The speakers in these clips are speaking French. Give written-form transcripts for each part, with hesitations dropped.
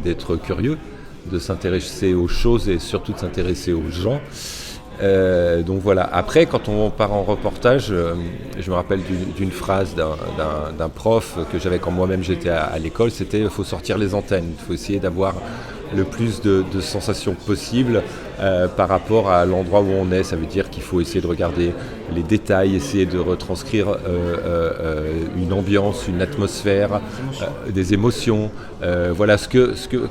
D'être curieux, de s'intéresser aux choses et surtout de s'intéresser aux gens. Donc voilà. Après, quand on part en reportage, je me rappelle d'une phrase d'un prof que j'avais quand moi-même j'étais à l'école, c'était « il faut sortir les antennes ». Il faut essayer d'avoir le plus de sensations possibles par rapport à l'endroit où on est. Ça veut dire qu'il faut essayer de regarder les détails, essayer de retranscrire une ambiance, une atmosphère, des émotions. Voilà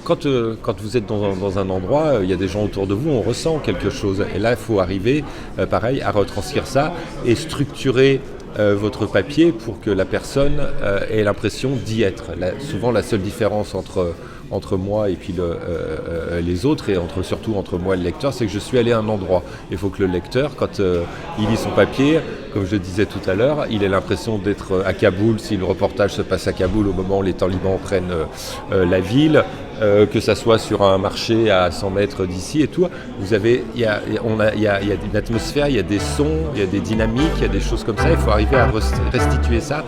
quand vous êtes dans un endroit, il y a des gens autour de vous, on ressent quelque chose. Et là, il faut arriver, pareil, à retranscrire ça et structurer votre papier pour que la personne ait l'impression d'y être. Souvent, la seule différence entre moi et puis les autres, et surtout entre moi et le lecteur, c'est que je suis allé à un endroit. Il faut que le lecteur, quand il lit son papier, comme je le disais tout à l'heure, il ait l'impression d'être à Kaboul, si le reportage se passe à Kaboul au moment où les talibans prennent la ville, que ça soit sur un marché à 100 mètres d'ici et tout. Il y a une atmosphère, il y a des sons, il y a des dynamiques, il y a des choses comme ça. Il faut arriver à restituer ça.